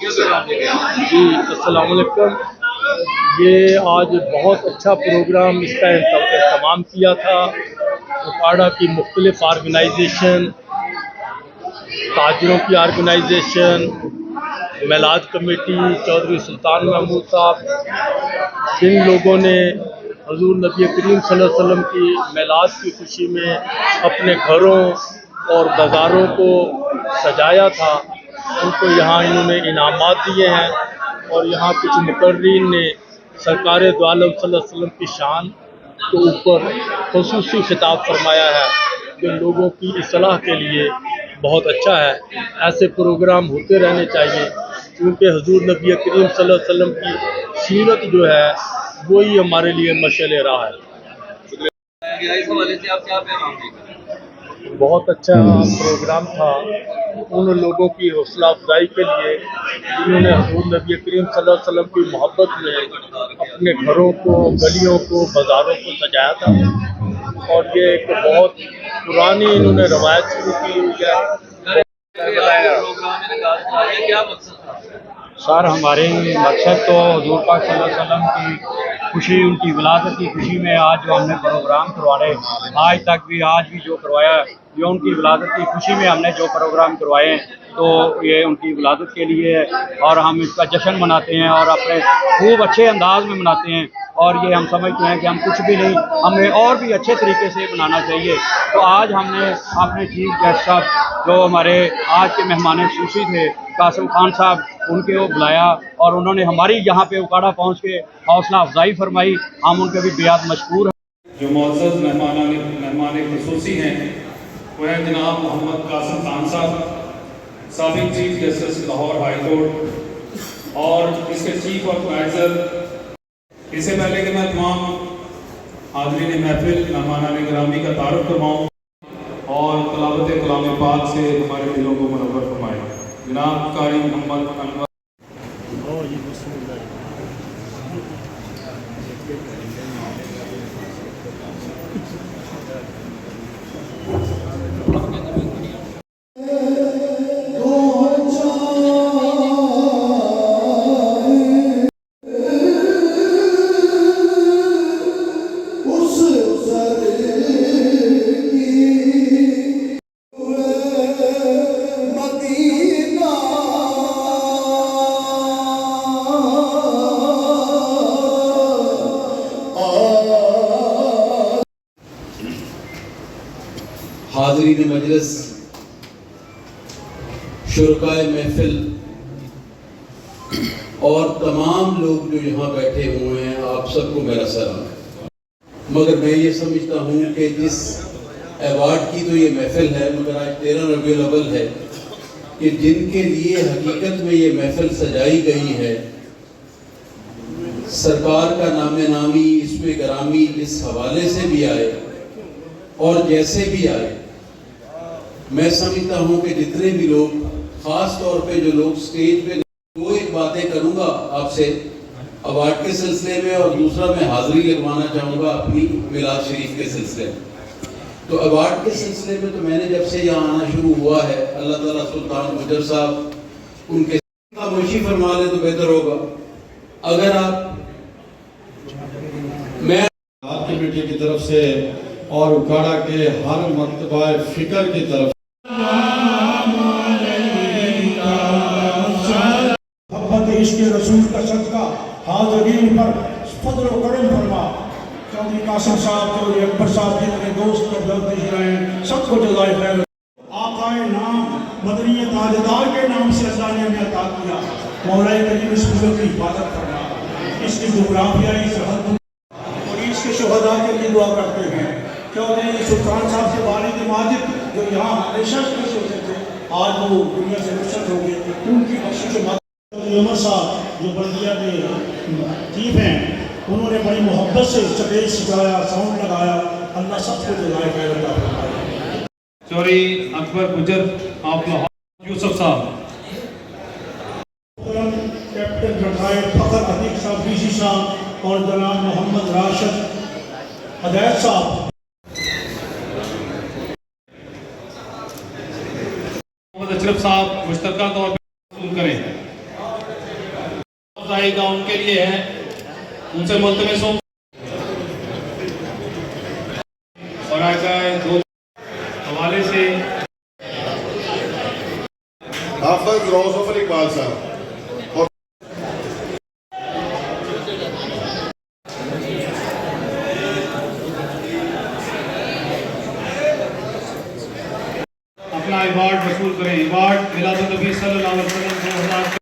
جی السلام علیکم۔ یہ آج بہت اچھا پروگرام اس کا اہتمام کیا تھا اکاڑا کی مختلف آرگنائزیشن، تاجروں کی آرگنائزیشن، میلاد کمیٹی، چودھری سلطان محمود صاحب، جن لوگوں نے حضور نبی کریم صلی اللہ علیہ وسلم کی میلاد کی خوشی میں اپنے گھروں اور بازاروں کو سجایا تھا، ان کو یہاں انہوں نے انعامات دیے ہیں، اور یہاں کچھ مقررین نے سرکار دو عالم صلی اللہ علیہ وسلم کی شان کے اوپر خصوصی خطاب فرمایا ہے کہ لوگوں کی اصلاح کے لیے بہت اچھا ہے۔ ایسے پروگرام ہوتے رہنے چاہیے، کیونکہ حضور نبی کریم صلی اللہ علیہ وسلم کی سیرت جو ہے وہی ہمارے لیے مشعل راہ ہے۔ اس حوالے سے آپ کیا پیغام دیں گے؟ بہت اچھا پروگرام تھا ان لوگوں کی حوصلہ افزائی کے لیے جنہوں نے حضور نبی کریم صلی اللہ علیہ وسلم کی محبت میں اپنے گھروں کو، گلیوں کو، بازاروں کو سجایا تھا، اور یہ ایک بہت پرانی انہوں نے روایت شروع کی ہوئی ہے۔ پروگرام انعقاد کیا ہے، کیا مقصد تھا؟ سر ہمارے مقصد تو حضور پاک صلی اللہ علیہ وسلم کی خوشی، ان کی ولادت کی خوشی میں آج جو ہم نے پروگرام کروائے، آج تک بھی آج بھی جو کروایا ہے، یہ ان کی ولادت کی خوشی میں ہم نے جو پروگرام کروائے ہیں تو یہ ان کی ولادت کے لیے ہے، اور ہم اس کا جشن مناتے ہیں اور اپنے خوب اچھے انداز میں مناتے ہیں، اور یہ ہم سمجھتے ہیں کہ ہم کچھ بھی نہیں، ہمیں اور بھی اچھے طریقے سے منانا چاہیے۔ تو آج ہم نے اپنے چیف گیسٹ صاحب جو ہمارے آج کے مہمان خصوصی تھے قاسم خان صاحب، ان کے وہ بلایا اور انہوں نے ہماری یہاں پہ اکاڑا پہنچ کے حوصلہ افزائی فرمائی، ہم ان کے بھی بیعت مشکور ہیں۔ جو معزز مہمان خصوصی ہیں وہ ہیں جناب محمد قاسم خان صاحب، سابق chief justice Lahore high court اور اس کے چیف ایڈوائزر۔ اس سے پہلے کہ میں تمام حاضرین محفل مہمانان گرامی کا تعارف کرواؤں اور تلاوت کلام پاک سے ہمارے دلوں کو منور فرمائے، جناب قاری محمد انور۔ حاضرین مجلس، شرکائے محفل اور تمام لوگ جو یہاں بیٹھے ہوئے ہیں، آپ سب کو میرا سلام ہے۔ مگر میں یہ سمجھتا ہوں کہ جس ایوارڈ کی تو یہ محفل ہے، مگر آج 13 ربیع الاول ہے، کہ جن کے لیے حقیقت میں یہ محفل سجائی گئی ہے، سرکار کا نام نامی اس میں گرامی اس حوالے سے بھی آئے اور جیسے بھی آئے، میں سمجھتا ہوں کہ جتنے بھی لوگ، خاص طور پہ جو لوگ سٹیج پہ، دو ایک باتیں کروں گا آپ سے ایوارڈ کے سلسلے میں، اور دوسرا میں حاضری لگوانا چاہوں گا اپنی میلاد شریف کے سلسلے میں۔ تو ایوارڈ کے سلسلے میں تو میں نے جب سے یہاں آنا شروع ہوا ہے، اللہ تعالیٰ سلطان گجر صاحب ان کے خاموشی فرما لیں تو بہتر ہوگا۔ اگر آپ میں کمیٹی کی طرف سے اور اکاڑا کے ہر مکتبہ فکر کی طرف محبت عشق رسول کا صدقہ حاضرین پر فضل و کرم فرما۔ چودھری قاسم صاحب، چودھری اکبر صاحب جتنے دوست اور درد ہیں، سب کو جزائے خیر۔ آقائے نام مدنی تاجدار کے نام سے اللہ نے ہمیں عطا کیا، مولا کریم اس ملک کی حفاظت کرنا، اس کی جغرافیائی سرحد اور اس کے شہداء کے لیے دعا کرتے ہیں۔ چودھری سلطان صاحب کے والد ماجد جو یہاں ہمیشہ خوش ہوتے تھے، آج وہ دنیا سے رخصت ہو گئے، ان کی بخشش و مدد۔ عمر صاحب جو بلدیہ کے چیف ہیں، انہوں نے بڑی محبت سے سٹیج سجایا، ساؤنڈ لگایا، اللہ سب کو جزائے خیر عطا فرمائے۔ چودھری اکبر گجر آپ لاہور، یوسف صاحب، کیپٹن ریٹائرڈ فخر عتیق صاحب ڈی سی صاحب، اور جناب محمد راشد ہدایت صاحب۔ محمد اشرف صاحب مشترکہ طور پر وصول کریں۔ افزائی کا ان کے لیے ہے، ان سے ملتمس ہوں اور آقائے دو حوالے سے حافظ روزفر اقبال صاحب اپنا ایوارڈ وصول کریں۔ ایوارڈ میلاد النبی صلی اللہ علیہ وسلم 2000